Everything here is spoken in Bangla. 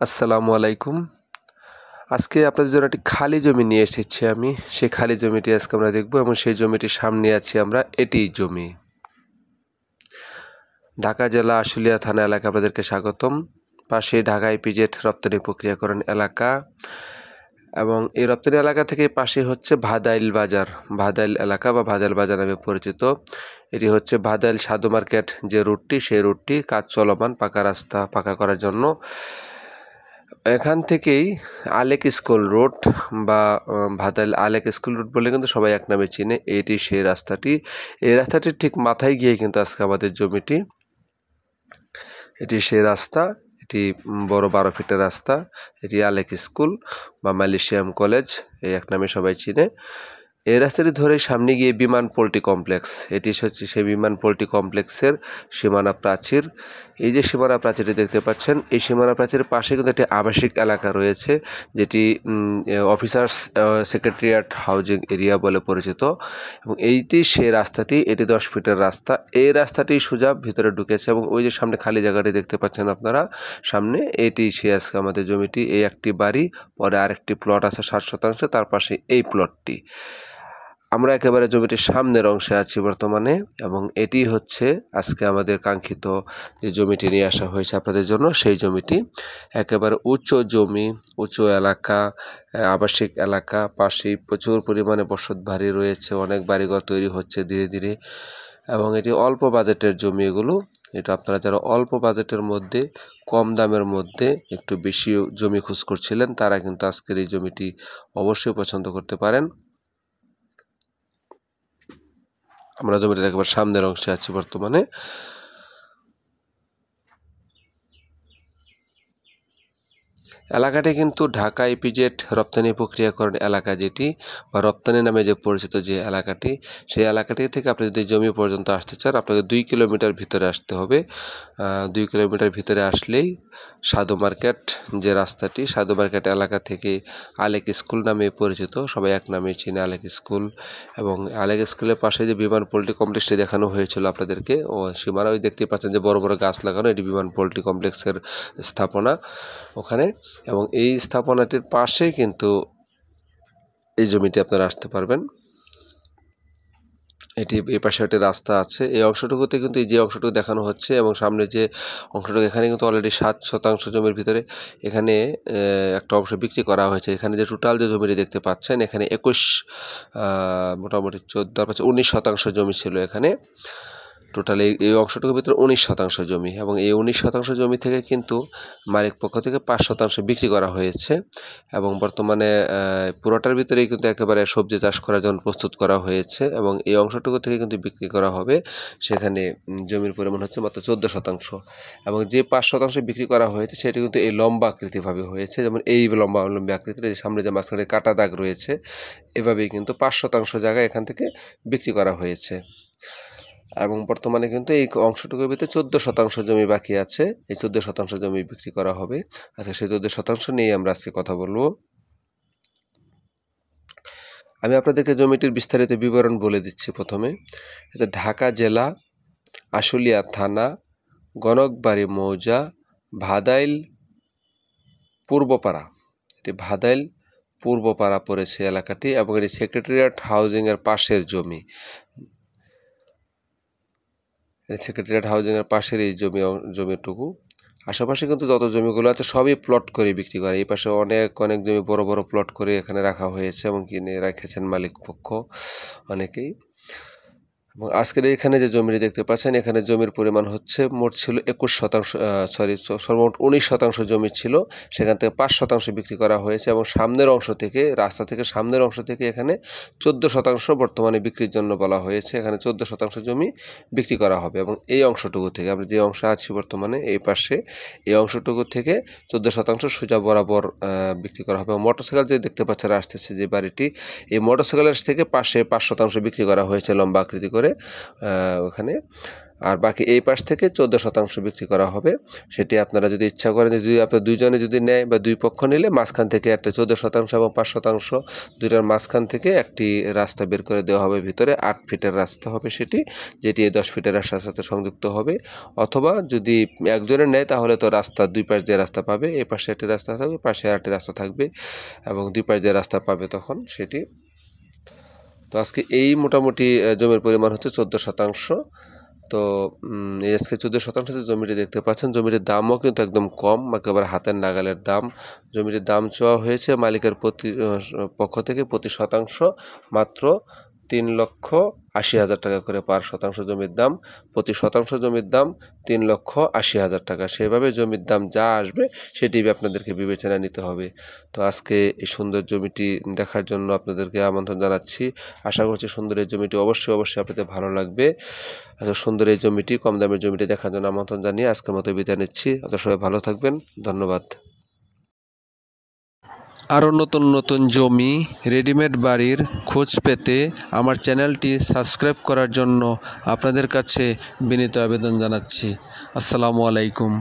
আসসালামু আলাইকুম। আজকে আপনাদের জন্য একটি খালি জমি নিয়ে এসেছি আমি। সেই খালি জমিটি আজকে আমরা দেখব এবং সেই জমিটির সামনে আছি আমরা। এটি জমি। ঢাকা জেলা আশুলিয়া থানা এলাকা আপনাদেরকে স্বাগতম। পাশে ঢাকা ইপিজেড রপ্তানি প্রক্রিয়াকরণ এলাকা এবং এই রপ্তানি এলাকা থেকে পাশে হচ্ছে ভাদাইল বাজার, ভাদাইল এলাকা বা ভাদাইল বাজার নামে পরিচিত। এটি হচ্ছে ভাদাইল সাধু মার্কেট যে রুটটি, সেই রুটটি কাজ চলমান, পাকা রাস্তা পাকা করার জন্য। এখান থেকেই আলেক স্কুল রোড বা ভাদাইল আলেক স্কুল রোড বলে কিন্তু সবাই এক নামে চিনে। এটি সেই রাস্তাটি। এই রাস্তাটির ঠিক মাথায় গিয়ে কিন্তু আজকে আমাদের জমিটি। এটি সেই রাস্তা। এটি বড় 12 ফিটের রাস্তা। এটি আলেক স্কুল বা মালয়েশিয়াম কলেজ, এই এক নামে সবাই চিনে। এই রাস্তাটি ধরে সামনে গিয়ে বিমান পোল্ট্রি কমপ্লেক্স, এটি হচ্ছে সেই বিমান পোল্ট্রি কমপ্লেক্সের সীমানা প্রাচীর। এই যে সীমানা প্রাচীরটি দেখতে পাচ্ছেন, এই সীমানা প্রাচীরের পাশে কিন্তু একটি আবাসিক এলাকা রয়েছে, যেটি অফিসার্স সেক্রেটারিয়েট হাউজিং এরিয়া বলে পরিচিত। এবং এইটি সেই রাস্তাটি, এটি 10 ফিটের রাস্তা। এই রাস্তাটি সোজা ভিতরে ঢুকেছে এবং ওই যে সামনে খালি জায়গাটি দেখতে পাচ্ছেন আপনারা সামনে, এটি সে আজকে আমাদের জমিটি। এই একটি বাড়ি, পরে আরেকটি প্লট আছে 60 শতাংশ, তার পাশে এই প্লটটি। আমরা একেবারে জমিটির সামনের অংশে আছি বর্তমানে এবং এটি হচ্ছে আজকে আমাদের কাঙ্ক্ষিত যে জমিটি নিয়ে আসা হয়েছে আপনাদের জন্য, সেই জমিটি। একেবারে উঁচু জমি, উঁচু এলাকা, আবাসিক এলাকা, পাশেই প্রচুর পরিমাণে বসতবাড়ি রয়েছে, অনেক বাড়িঘর তৈরি হচ্ছে ধীরে ধীরে। এবং এটি অল্প বাজেটের জমি এগুলো। এটা আপনারা যারা অল্প বাজেটের মধ্যে, কম দামের মধ্যে একটু বেশি জমি খোঁজ করছিলেন, তারা কিন্তু আজকের এই জমিটি অবশ্যই পছন্দ করতে পারেন। আমরা জমিটার একেবারে সামনের অংশে আছি বর্তমানে। এলাকাটি কিন্তু ঢাকা ইপিজেড রপ্তানি প্রক্রিয়াকরণ এলাকা, যেটি বা রপ্তানি নামে যে পরিচিত যে এলাকাটি, সেই এলাকাটি থেকে আপনি যদি জমি পর্যন্ত আসতে চান, আপনাকে 2 কিলোমিটার ভিতরে আসতে হবে। 2 কিলোমিটার ভিতরে আসলেই সাধু মার্কেট যে রাস্তাটি, সাধু মার্কেট এলাকা থেকে আলেক স্কুল নামে পরিচিত, সবাই এক নামে চিনে আলেক স্কুল। এবং আলেক স্কুলের পাশে যে বিমান পোল্ট্রি কমপ্লেক্সটি দেখানো হয়েছিল আপনাদেরকে, ও সীমানা ওই দেখতে পাচ্ছেন যে বড় বড় গাছ লাগানো, এটি বিমান পোল্ট্রি কমপ্লেক্সের স্থাপনা ওখানে। এবং এই স্থাপনাটির পাশেই কিন্তু এই জমিটি আপনারা আসতে পারবেন। এটি এই পাশে একটি রাস্তা আছে। এই অংশটুকুতে কিন্তু এই যে অংশটুকু দেখানো হচ্ছে এবং সামনে যে অংশটুকু, এখানে কিন্তু অলরেডি 7 শতাংশ জমির ভিতরে এখানে একটা অংশ বিক্রি করা হয়েছে। এখানে যে টোটাল যে জমিটি দেখতে পাচ্ছেন, এখানে 21 মোটামুটি 19 শতাংশ জমি ছিল এখানে। টোটাল এই অংশটুকুর ভিতরে 19 শতাংশ জমি, এবং এই 19 শতাংশ জমি থেকে কিন্তু মালিক পক্ষ থেকে 5 শতাংশ বিক্রি করা হয়েছে। এবং বর্তমানে পুরোটার ভিতরেই কিন্তু একেবারে সবজি চাষ করার জন্য প্রস্তুত করা হয়েছে এবং এই অংশটুকু থেকে কিন্তু বিক্রি করা হবে। সেখানে জমির পরিমাণ হচ্ছে মাত্র 14 শতাংশ। এবং যে 5 শতাংশ বিক্রি করা হয়েছে সেটি কিন্তু এই লম্বা আকৃতিভাবে হয়েছে, যেমন এই লম্বা আকৃতির সামনে যে মাঝখানে কাটা দাগ রয়েছে, এভাবেই কিন্তু 5 শতাংশ জায়গা এখান থেকে বিক্রি করা হয়েছে। এবং বর্তমানে কিন্তু এই অংশটুকুর ভিতরে 14 শতাংশ জমি বাকি আছে। এই 14 শতাংশ জমি বিক্রি করা হবে। আচ্ছা, সেই 14 শতাংশ নিয়ে আমরা আজকে কথা বলবো। আমি আপনাদেরকে জমিটির বিস্তারিত বিবরণ বলে দিচ্ছি। প্রথমে এটা ঢাকা জেলা আশুলিয়া থানা গণকবাড়ি মৌজা ভাদাইল পূর্বপাড়া। এটি ভাদাইল পূর্বপাড়া পড়েছে এলাকাটি এবং এটি সেক্রেটারিয়েট হাউজিংয়ের পাশের জমি। সেক্রেটারিয়েট হাউজিংয়ের পাশের এই জমিটুকু। আশেপাশে কিন্তু যত জমিগুলো আছে সবই প্লট করে বিক্রি করে। এই পাশে অনেক জমি বড় বড় প্লট করে এখানে রাখা হয়েছে এবং কিনে রেখেছেন মালিক পক্ষ অনেকেই। এবং আজকের এখানে যে জমিটি দেখতে পাচ্ছেন, এখানে জমির পরিমাণ হচ্ছে মোট ছিল 21 শতাংশ, সর্বমোট 19 শতাংশ জমি ছিল, সেখান থেকে 5 শতাংশ বিক্রি করা হয়েছে। এবং সামনের অংশ থেকে, রাস্তা থেকে সামনের অংশ থেকে এখানে 14 শতাংশ বর্তমানে বিক্রির জন্য বলা হয়েছে। এখানে 14 শতাংশ জমি বিক্রি করা হবে। এবং এই অংশটুকু থেকে, আমরা যে অংশে আছি বর্তমানে এই পাশে, এই অংশটুকু থেকে 14 শতাংশ সোজা বরাবর বিক্রি করা হবে। মোটরসাইকেল যে দেখতে পাচ্ছেন আসতেছে যে বাড়িটি, এই মোটরসাইকেলের থেকে পাশে 5 শতাংশ বিক্রি করা হয়েছে লম্বা আকৃতি করে। ওখানে। আর বাকি এই পাশ থেকে 14% বিক্রি করা হবে। সেটি আপনারা যদি ইচ্ছা করেন, যদি আপনার দুইজনে যদি নেয় বা দুই পক্ষ নিলে মাঝখান থেকে একটা 14% এবং 5% দুইটার মাঝখান থেকে একটি রাস্তা বের করে দেওয়া হবে ভিতরে। 8 ফিটের রাস্তা হবে সেটি, যেটি 10 ফিটের রাস্তার সাথে সংযুক্ত হবে। অথবা যদি একজনে নেয় তাহলে তো রাস্তা দুই পাশ দিয়ে রাস্তা পাবে, এই পাশে একটি রাস্তা থাকবে, পাশে আরেকটি রাস্তা থাকবে এবং দুই পাশ দিয়ে রাস্তা পাবে তখন সেটি। তো আজকে এই মোটামুটি জমির পরিমাণ হচ্ছে 14%। তো এই আজকে 14% জমিটি দেখতে পাচ্ছেন। জমিটির দামও কিন্তু একদম কম, একেবারে হাতের নাগালের দাম। জমিটির দাম চাওয়া হয়েছে মালিকের পক্ষ থেকে প্রতি শতাংশ মাত্র 3,80,000 টাকা করে পার শতাংশ জমির দাম। প্রতি শতাংশ জমির দাম 3,80,000 টাকা। সেভাবে জমির দাম যা আসবে সেটি আপনাদেরকে বিবেচনায় নিতে হবে। তো আজকে এই সুন্দর জমিটি দেখার জন্য আপনাদেরকে আমন্ত্রণ জানাচ্ছি। আশা করছি সুন্দর এই জমিটি অবশ্যই আপনাদের ভালো লাগবে। আচ্ছা, সুন্দর এই জমিটি, কম দামের জমিটি দেখার জন্য আমন্ত্রণ জানিয়ে আজকের মতো বিদায় নিচ্ছি। আপনারা সবাই ভালো থাকবেন, ধন্যবাদ। আরও নতুন নতুন জমি, রেডিমেড বাড়ির খোঁজ পেতে আমার চ্যানেলটি সাবস্ক্রাইব করার জন্য আপনাদের কাছে বিনীত আবেদন জানাচ্ছি। আসসালামু আলাইকুম।